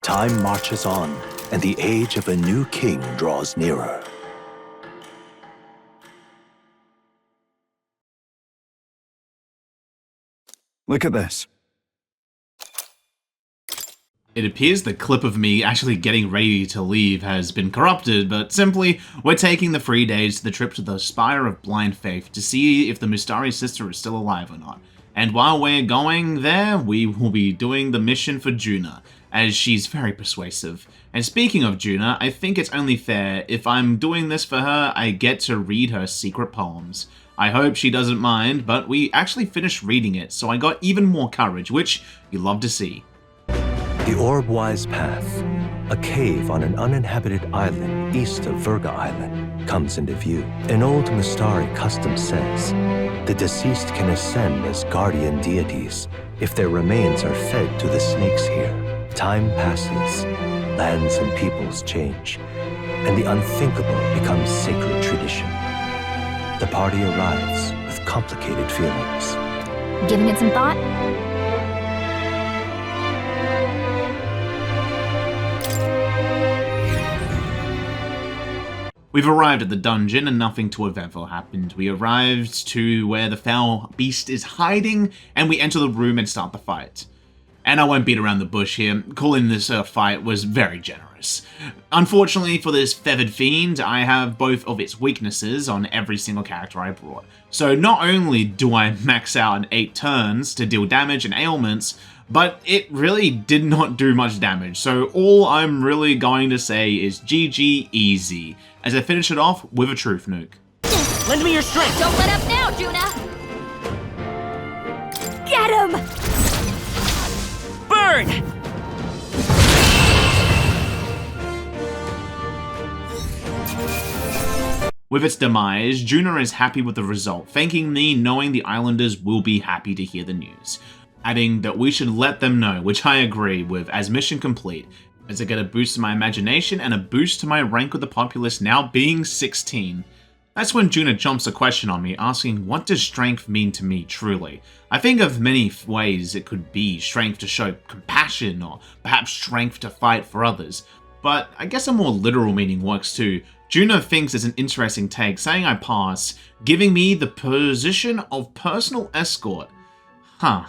Time marches on, and the age of a new king draws nearer. Look at this. It appears the clip of me actually getting ready to leave has been corrupted, but simply, we're taking the 3 days to the trip to the Spire of Blind Faith to see if the Mustari sister is still alive or not. And while we're going there, we will be doing the mission for Juna, as she's very persuasive. And speaking of Juna, I think it's only fair, if I'm doing this for her, I get to read her secret poems. I hope she doesn't mind, but we actually finished reading it, so I got even more courage, which you love to see. The Orbwise Path, a cave on an uninhabited island east of Virga Island, comes into view. An old Mustari custom says the deceased can ascend as guardian deities if their remains are fed to the snakes here. Time passes, lands and peoples change, and the unthinkable becomes sacred tradition. The party arrives with complicated feelings. Giving it some thought? We've arrived at the dungeon and nothing too eventful happened. We arrived to where the foul beast is hiding, and we enter the room and start the fight. And I won't beat around the bush here, calling this a fight was very generous. Unfortunately for this feathered fiend, I have both of its weaknesses on every single character I brought. So not only do I max out in 8 turns to deal damage and ailments, but it really did not do much damage, so all I'm really going to say is GG easy, as I finish it off with a truth nuke. Lend me your strength! Don't let up now, Juna! Get him! Burn! With its demise, Juna is happy with the result, thanking me knowing the islanders will be happy to hear the news. Adding that we should let them know, which I agree with, as mission complete, as I get a boost to my imagination and a boost to my rank with the populace now being 16. That's when Juna jumps a question on me, asking what does strength mean to me truly? I think of many ways it could be strength to show compassion, or perhaps strength to fight for others, but I guess a more literal meaning works too. Juna thinks it's an interesting take, saying I pass, giving me the position of personal escort. Huh.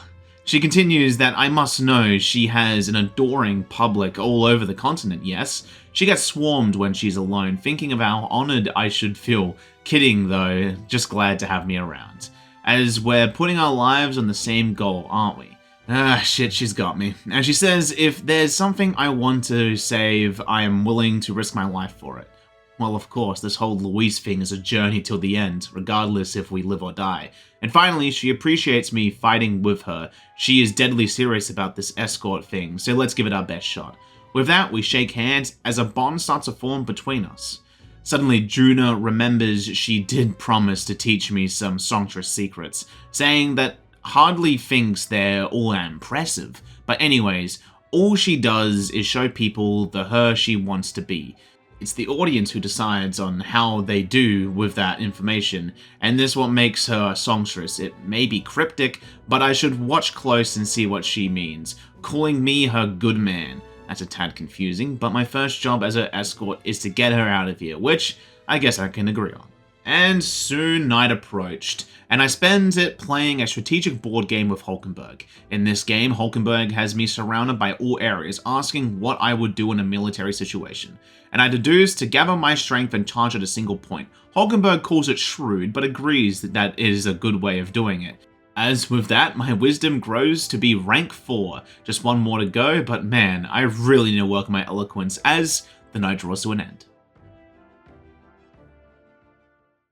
She continues that I must know she has an adoring public all over the continent, yes. She gets swarmed when she's alone, thinking of how honored I should feel. Kidding though, just glad to have me around. As we're putting our lives on the same goal, aren't we? Ah, shit, she's got me. And she says if there's something I want to save, I am willing to risk my life for it. Well, of course, this whole Louise thing is a journey till the end, regardless if we live or die. And finally, she appreciates me fighting with her. She is deadly serious about this escort thing, so let's give it our best shot. With that, we shake hands as a bond starts to form between us. Suddenly, Juna remembers she did promise to teach me some songstress secrets, saying that hardly thinks they're all that impressive. But anyways, all she does is show people the her she wants to be. It's the audience who decides on how they do with that information, and this is what makes her a songstress. It may be cryptic, but I should watch close and see what she means, calling me her good man. That's a tad confusing, but my first job as her escort is to get her out of here, which I guess I can agree on. And soon night approached, and I spend it playing a strategic board game with Hulkenberg. In this game, Hulkenberg has me surrounded by all areas, asking what I would do in a military situation. And I deduce to gather my strength and charge at a single point. Hulkenberg calls it shrewd, but agrees that that is a good way of doing it. As with that, my wisdom grows to be rank 4. Just one more to go, but man, I really need to work my eloquence as the night draws to an end.